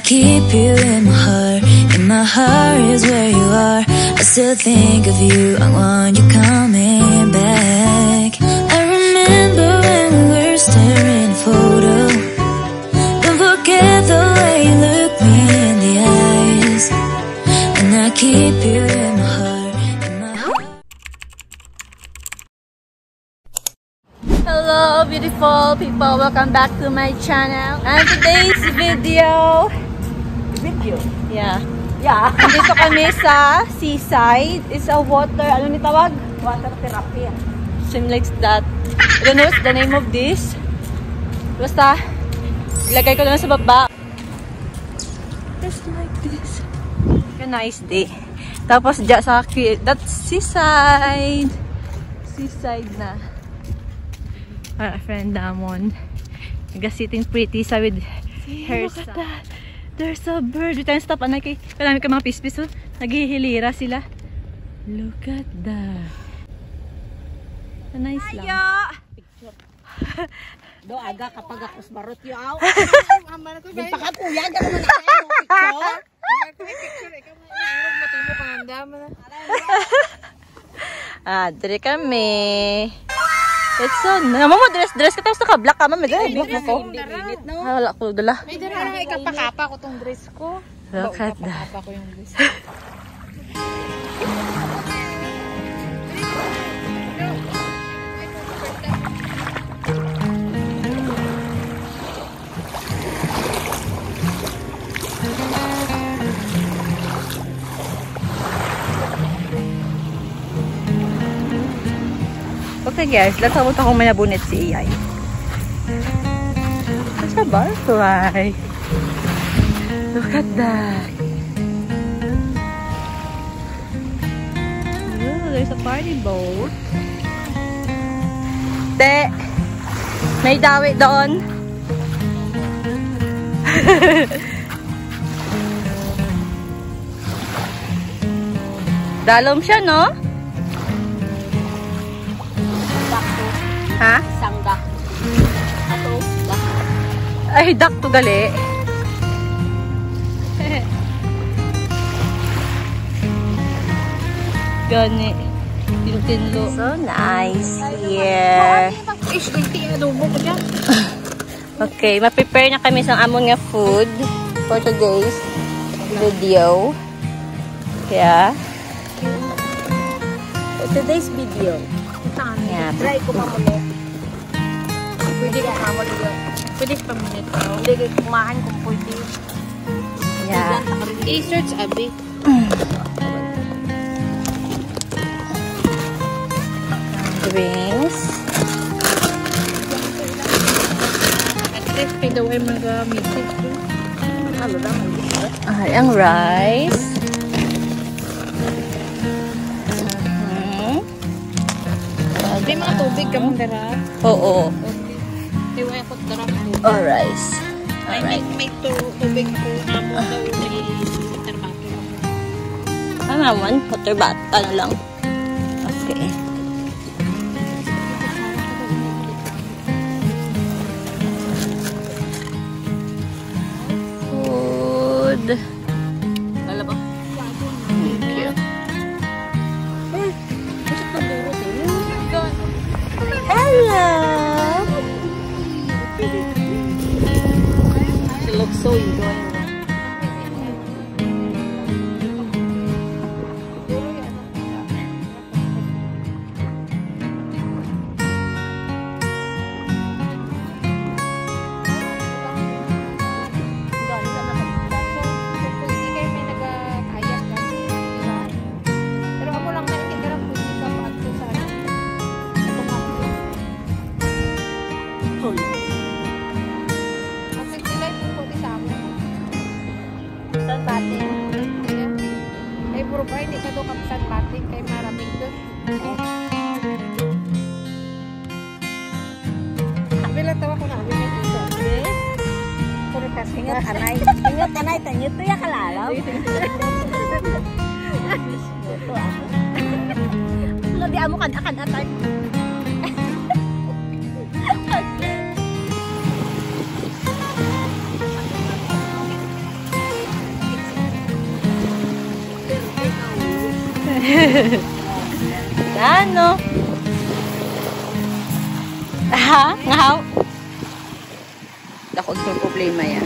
keep you in my heart. And my heart is where you are. I still think of you, I want you coming back. I remember when we were staring at a photo. Don't forget the way you look me in the eyes. And I keep you in my heart, in my heart. Hello beautiful people, welcome back to my channel. And today's video, nandito kami sa seaside. It's a water, ano ni tawag? Water therapy. Seems like that. I don't know what's the name of this. Basta, ilagay ko lang sa baba. Just like this. A nice day. Tapos dyan sa that's seaside. Seaside na. Our friend Damon. Sitting pretty sa with her son. There's a bird. We can stop. Kalami ka mga pispis. Oh. Naghihilira sila. Look at that. A nice lang. Do aga kapag ako barot yo aw. Di pa ka kuya ga naman ako picture. Ikaw matimo ka handa man. Dire kami. It's so naman mo dress ka tapos naka-black ka mami. Black mo ko. Wala ko dala. May dara na ikapakapa ko tong dress ko. Look at that. Kapakapa ko yung dress. Okay guys, let's habot akong may nabunit si AI. It's a butterfly. Look at that. Oh, there's a party boat. Te, may dawi doon. Dalom siya, no? Ha? Sangga. Ato, dak. Ay, dak to gali. Gani. Tintinlo. So nice here. Okay, ma-prepare na kami sa amon nga food for today's video. Yeah. For today's video. Yeah. Try ko pa muli. Pwede ka naman ulit. Pwede pa muli. Hindi ka kumahan kung pwede. Yeah. I-search abi. Drinks. At least kay daw ay mag-meeting. Halo lang. Ang rice. May mga tubig ka mong dara? Oo. Diwa ako dara. Oh, rice. Alright. May tubig ko. Amo daw may tarbato. Ano naman? Water bata na lang. Okay. Food. Lalabas. Thank you. Hello! She looks so enjoying. Puro pa, hindi ka doon kapsan batik kay maraming doon. Bilang tawa ko na, bilang dito. Puro kasi ingat anay. Ingat anay, tanyo to ya kalalaw. Ito ako. Nga di amo kan akan atay. Ano? Ha? Ngaw? Dakot ko problema yan.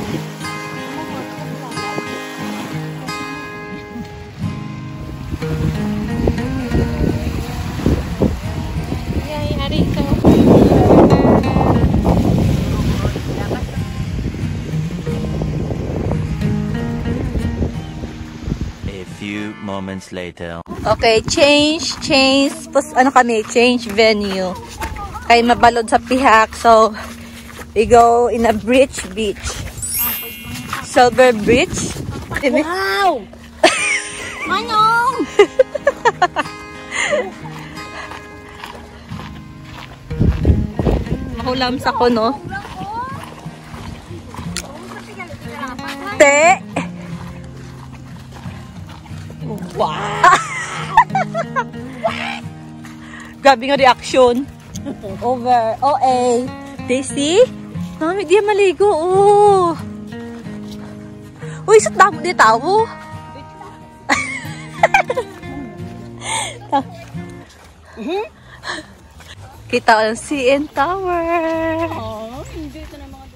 Moments later. Okay, change. Ano kami? Change venue. Kay mabalod sa pihak. So, we go in a beach. Silver Beach. Wow! Manong! Mahulam sa kono. Te! Wow! Grabe nga reaction. Over. OA. Daisy? Mami, di maligo. Oh. Uy, sa tamo di tao. Kita ang CN Tower. Oh, hindi ito na mga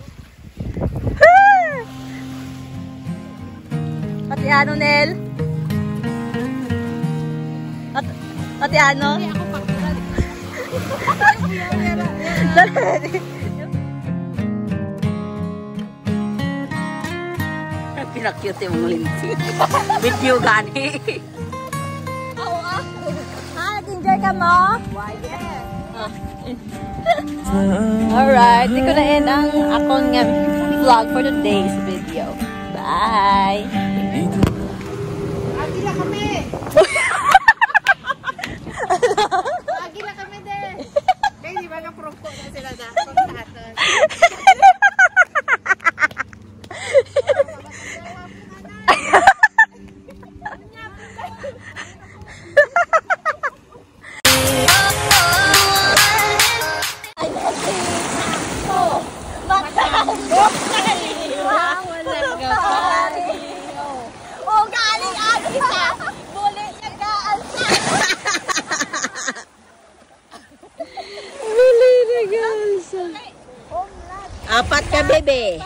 Pati ano, Nel? Pati ano? Pinakute mong linsi. Video gani. Oo, nag-enjoy ka mo? Why, yes. Alright, di ko na end ang akong vlog for today's video. Bye! Agila kami! Agila kami din! Kaya di ba na-prompo na sila na? Pagkatan. Apat ka, bebe.